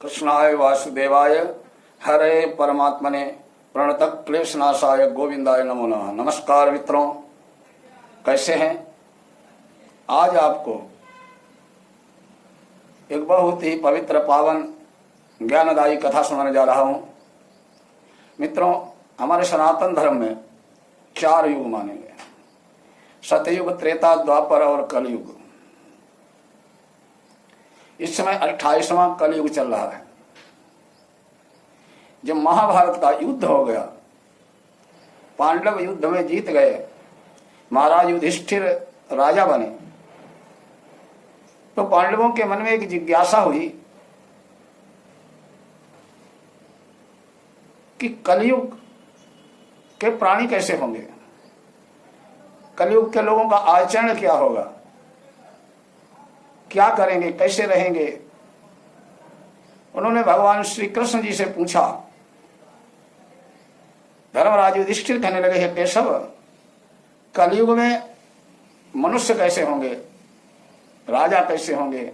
कृष्णाय वासुदेवाय हरे परमात्मने प्रणत क्लेशनाशाय गोविंदाय नमो नमः। नमस्कार मित्रों, कैसे हैं? आज आपको एक बहुत ही पवित्र पावन ज्ञानदायी कथा सुनाने जा रहा हूं। मित्रों, हमारे सनातन धर्म में 4 युग माने गए: सतयुग, त्रेता, द्वापर और कलयुग। इस समय 28वां कलयुग चल रहा है। जब महाभारत का युद्ध हो गया, पांडव युद्ध में जीत गए, महाराज युधिष्ठिर राजा बने, तो पांडवों के मन में एक जिज्ञासा हुई कि कलयुग के प्राणी कैसे होंगे, कलयुग के लोगों का आचरण क्या होगा, क्या करेंगे, कैसे रहेंगे। उन्होंने भगवान श्री कृष्ण जी से पूछा। धर्मराज युधिष्ठिर कहने लगे, हे केशव, कलयुग में मनुष्य कैसे होंगे, राजा कैसे होंगे,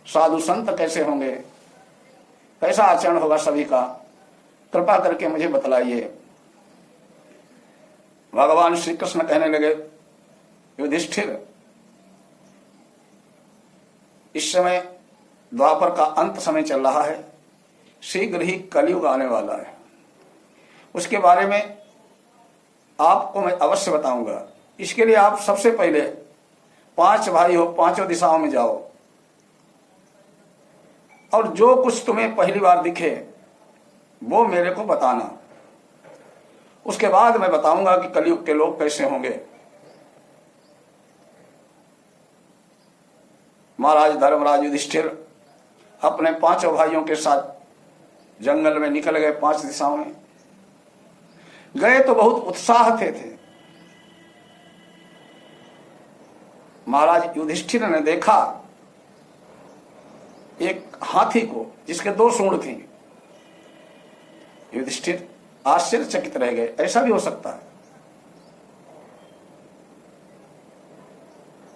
साधु संत कैसे होंगे, कैसा आचरण होगा सभी का, कृपा करके मुझे बतलाइए। भगवान श्री कृष्ण कहने लगे, युधिष्ठिर, इस समय द्वापर का अंत समय चल रहा है, शीघ्र ही कलयुग आने वाला है। उसके बारे में आपको मैं अवश्य बताऊंगा। इसके लिए आप सबसे पहले 5 भाई हो, 5 दिशाओं में जाओ और जो कुछ तुम्हें पहली बार दिखे वो मेरे को बताना। उसके बाद मैं बताऊंगा कि कलयुग के लोग कैसे होंगे। महाराज धर्मराज युधिष्ठिर अपने 5 भाइयों के साथ जंगल में निकल गए। 5 दिशाओं में गए तो बहुत उत्साह थे। महाराज युधिष्ठिर ने देखा एक हाथी को जिसके 2 सूंड थी। युधिष्ठिर आश्चर्यचकित रह गए, ऐसा भी हो सकता है।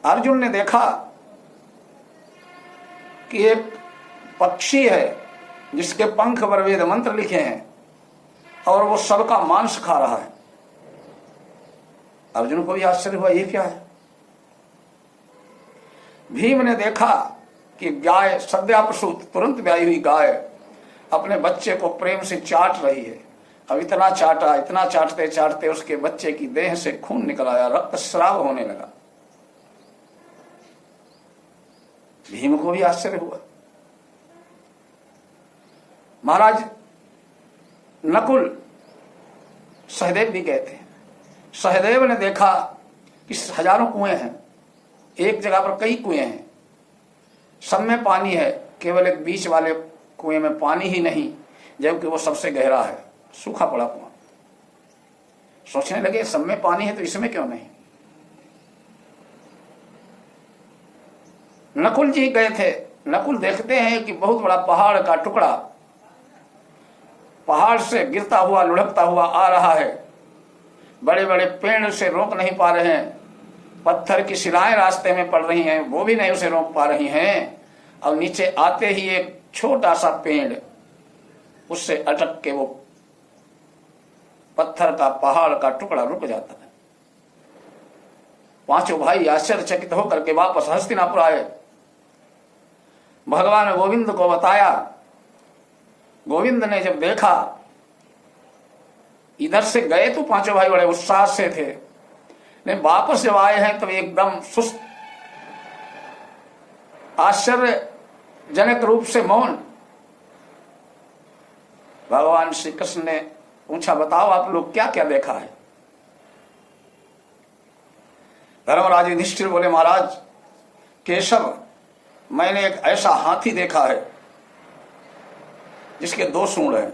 अर्जुन ने देखा कि एक पक्षी है जिसके पंख पर वेद मंत्र लिखे हैं और वो सबका मांस खा रहा है। अर्जुन को भी आश्चर्य हुआ, ये क्या है। भीम ने देखा कि गाय सद्याप्रसूत तुरंत ब्याई हुई गाय अपने बच्चे को प्रेम से चाट रही है। अब इतना चाटा, इतना चाटते चाटते उसके बच्चे की देह से खून निकल आया, रक्तस्राव होने लगा। भीम को भी आश्चर्य हुआ। महाराज नकुल सहदेव भी गए थे। सहदेव ने देखा कि हजारों कुएं हैं, एक जगह पर कई कुएं हैं, सब में पानी है, केवल एक बीच वाले कुएं में पानी ही नहीं, जबकि वो सबसे गहरा है, सूखा पड़ा कुआं। सोचने लगे, सब में पानी है तो इसमें क्यों नहीं। नकुल जी गए थे। नकुल देखते हैं कि बहुत बड़ा पहाड़ का टुकड़ा पहाड़ से गिरता हुआ, लुढ़कता हुआ आ रहा है। बड़े बड़े पेड़ उसे रोक नहीं पा रहे हैं, पत्थर की शिलाएं रास्ते में पड़ रही हैं, वो भी नहीं उसे रोक पा रही हैं। और नीचे आते ही एक छोटा सा पेड़ उससे अटक के वो पत्थर का, पहाड़ का टुकड़ा रुक जाता है। 5 भाई आश्चर्यचकित होकर के वापस हस्तिनापुर आए, भगवान गोविंद को बताया। गोविंद ने जब देखा, इधर से गए तो 5 भाई बड़े उत्साह से थे, लेकिन वापस जब आए हैं तो एकदम सुस्त, आश्चर्यजनक रूप से मौन। भगवान श्री कृष्ण ने पूछा, बताओ आप लोग क्या क्या देखा है। धर्मराज युधिष्ठिर बोले, महाराज केशव, मैंने एक ऐसा हाथी देखा है जिसके 2 सूंड हैं।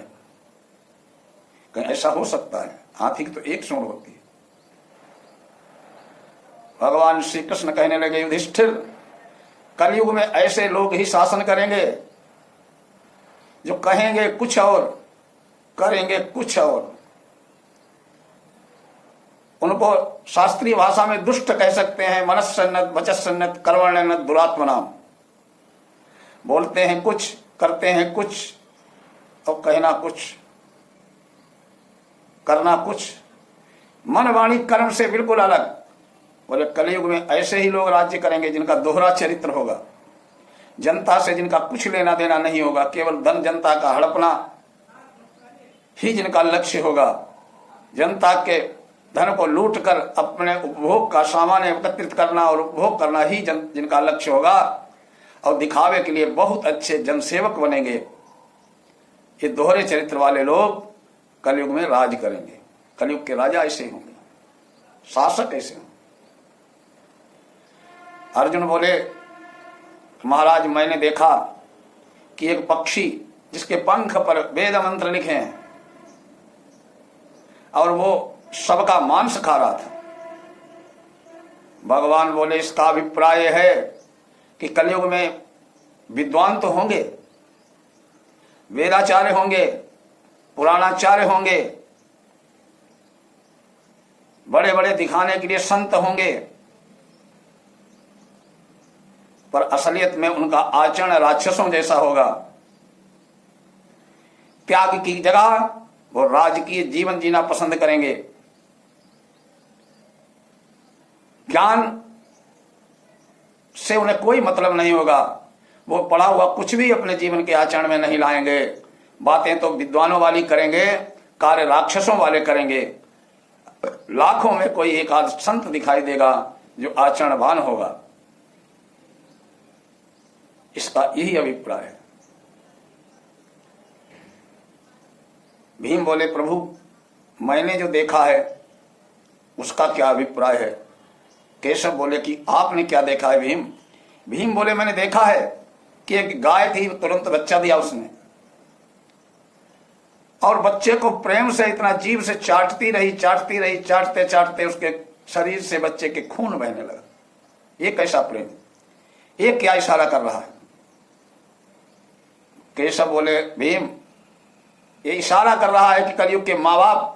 कहीं ऐसा हो सकता है? हाथी की तो 1 सूंड होती है। भगवान श्री कृष्ण कहने लगे, युधिष्ठिर, कलयुग में ऐसे लोग ही शासन करेंगे जो कहेंगे कुछ और करेंगे कुछ और। उनको शास्त्रीय भाषा में दुष्ट कह सकते हैं, मनस्सन्नत, वचस्सन्नत, कर्मण्यनत, दुरात्मनाम। बोलते हैं कुछ करते हैं कुछ और कहना कुछ, करना कुछ, मन वाणी कर्म से बिल्कुल अलग। बोले कलयुग में ऐसे ही लोग राज्य करेंगे जिनका दोहरा चरित्र होगा, जनता से जिनका कुछ लेना देना नहीं होगा, केवल धन जनता का हड़पना ही जिनका लक्ष्य होगा, जनता के धन को लूट कर अपने उपभोग का सामान एकत्रित करना और उपभोग करना ही जिनका लक्ष्य होगा, और दिखावे के लिए बहुत अच्छे जनसेवक बनेंगे, ये दोहरे चरित्र वाले लोग कलयुग में राज करेंगे। कलयुग के राजा ऐसे होंगे, शासक ऐसे होंगे। अर्जुन बोले महाराज मैंने देखा कि एक पक्षी जिसके पंख पर वेद मंत्र लिखे हैं और वो सबका मांस खा रहा था। भगवान बोले इसका अभिप्राय है कि कलयुग में विद्वान तो होंगे, वेदाचार्य होंगे, पुराणाचार्य होंगे, बड़े बड़े दिखाने के लिए संत होंगे, पर असलियत में उनका आचरण राक्षसों जैसा होगा। त्याग की जगह वो राजकीय जीवन जीना पसंद करेंगे। ज्ञान से उन्हें कोई मतलब नहीं होगा, वो पढ़ा हुआ कुछ भी अपने जीवन के आचरण में नहीं लाएंगे। बातें तो विद्वानों वाली करेंगे, कार्य राक्षसों वाले करेंगे। लाखों में कोई एक आध संत दिखाई देगा जो आचरणवान होगा। इसका यही अभिप्राय है। भीम बोले प्रभु मैंने जो देखा है उसका क्या अभिप्राय है? केशव बोले कि आपने क्या देखा है भीम? भीम बोले मैंने देखा है कि एक गाय थी, तुरंत बच्चा दिया उसने, और बच्चे को प्रेम से इतना जीभ से चाटती रही, चाटते चाटते उसके शरीर से बच्चे के खून बहने लगा। ये कैसा प्रेम? ये क्या इशारा कर रहा है? केशव बोले भीम ये इशारा कर रहा है कि कलयुग के माँ बाप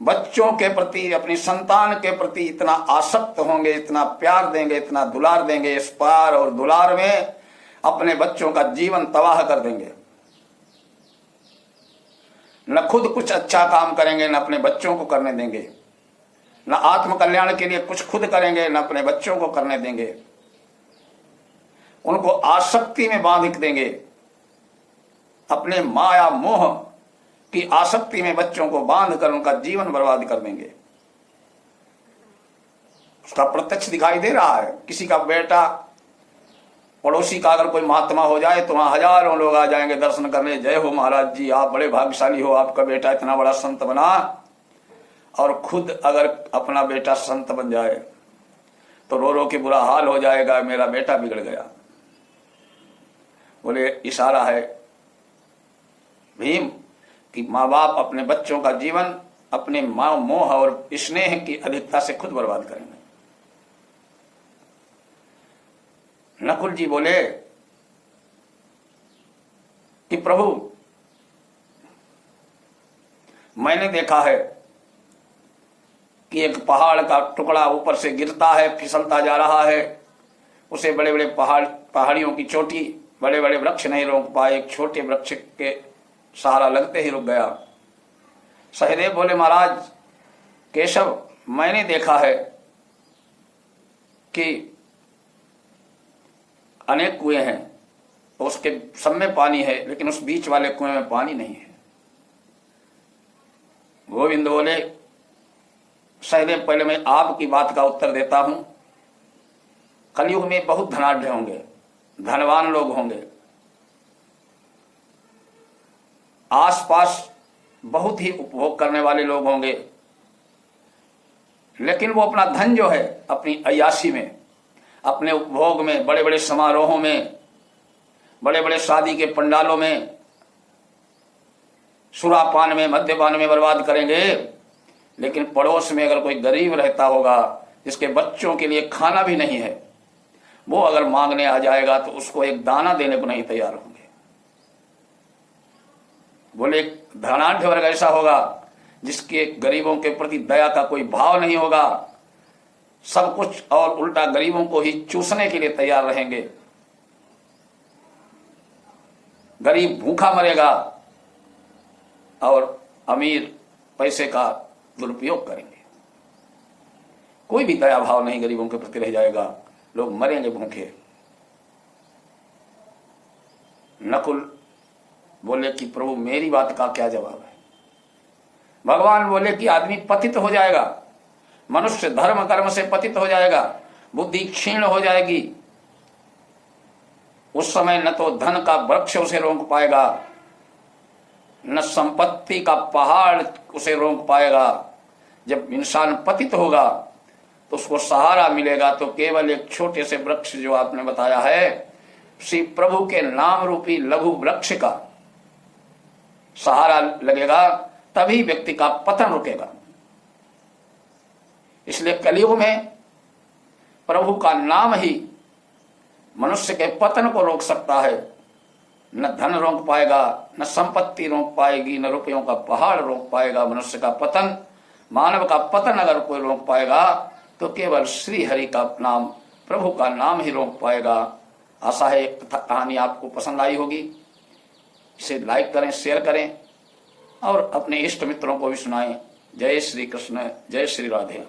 बच्चों के प्रति, अपनी संतान के प्रति इतना आसक्त होंगे, इतना प्यार देंगे, इतना दुलार देंगे, इस प्यार और दुलार में अपने बच्चों का जीवन तबाह कर देंगे। न खुद कुछ अच्छा काम करेंगे, न अपने बच्चों को करने देंगे, न आत्म कल्याण के लिए कुछ खुद करेंगे, न अपने बच्चों को करने देंगे। उनको आसक्ति में बांध देंगे, अपने माया मोह की आसक्ति में बच्चों को बांध कर उनका जीवन बर्बाद कर देंगे। उसका प्रत्यक्ष दिखाई दे रहा है। किसी का बेटा, पड़ोसी का अगर कोई महात्मा हो जाए तो वहां हजारों लोग आ जाएंगे दर्शन करने। जय हो महाराज जी, आप बड़े भाग्यशाली हो, आपका बेटा इतना बड़ा संत बना। और खुद अगर अपना बेटा संत बन जाए तो रो रो के बुरा हाल हो जाएगा, मेरा बेटा बिगड़ गया। बोले इशारा है भीम कि माँ बाप अपने बच्चों का जीवन अपने माँ मोह और स्नेह की अधिकता से खुद बर्बाद करेंगे। नकुल जी बोले कि प्रभु मैंने देखा है कि एक पहाड़ का टुकड़ा ऊपर से गिरता है, फिसलता जा रहा है। उसे बड़े बड़े पहाड़ियों की चोटी, बड़े बड़े वृक्ष नहीं रोक पाए, एक छोटे वृक्ष के सहारा लगते ही रुक गया। सहदेव बोले महाराज केशव मैंने देखा है कि अनेक कुएं हैं, उसके सब में पानी है, लेकिन उस बीच वाले कुएं में पानी नहीं है। गोविंद बोले सहदेव पहले मैं आपकी बात का उत्तर देता हूं। कलयुग में बहुत धनाढ्य होंगे, धनवान लोग होंगे, आसपास बहुत ही उपभोग करने वाले लोग होंगे, लेकिन वो अपना धन जो है अपनी अय्याशी में, अपने उपभोग में, बड़े बड़े समारोहों में, बड़े बड़े शादी के पंडालों में, सुरापान में, मद्यपान में बर्बाद करेंगे। लेकिन पड़ोस में अगर कोई गरीब रहता होगा जिसके बच्चों के लिए खाना भी नहीं है, वो अगर मांगने आ जाएगा तो उसको एक दाना देने को नहीं तैयार होंगे। बोले धनाढ्य वर्ग ऐसा होगा जिसके गरीबों के प्रति दया का कोई भाव नहीं होगा, सब कुछ और उल्टा गरीबों को ही चूसने के लिए तैयार रहेंगे। गरीब भूखा मरेगा और अमीर पैसे का दुरुपयोग करेंगे। कोई भी दया भाव नहीं गरीबों के प्रति रह जाएगा, लोग मरेंगे भूखे। नकुल बोले कि प्रभु मेरी बात का क्या जवाब है। भगवान बोले कि आदमी पतित हो जाएगा, मनुष्य धर्म कर्म से पतित हो जाएगा, बुद्धि क्षीण हो जाएगी। उस समय न तो धन का वृक्ष उसे रोक पाएगा, न संपत्ति का पहाड़ उसे रोक पाएगा। जब इंसान पतित होगा तो उसको सहारा मिलेगा तो केवल एक छोटे से वृक्ष जो आपने बताया है, श्री प्रभु के नाम रूपी लघु वृक्ष का सहारा लगेगा, तभी व्यक्ति का पतन रुकेगा। इसलिए कलयुग में प्रभु का नाम ही मनुष्य के पतन को रोक सकता है। न धन रोक पाएगा, न संपत्ति रोक पाएगी, न रुपयों का पहाड़ रोक पाएगा मनुष्य का पतन। मानव का पतन अगर कोई रोक पाएगा तो केवल श्री हरि का नाम, प्रभु का नाम ही रोक पाएगा। आशा है कहानी आपको पसंद आई होगी। इसे लाइक करें, शेयर करें और अपने इष्ट मित्रों को भी सुनाएं। जय श्री कृष्ण, जय श्री राधे।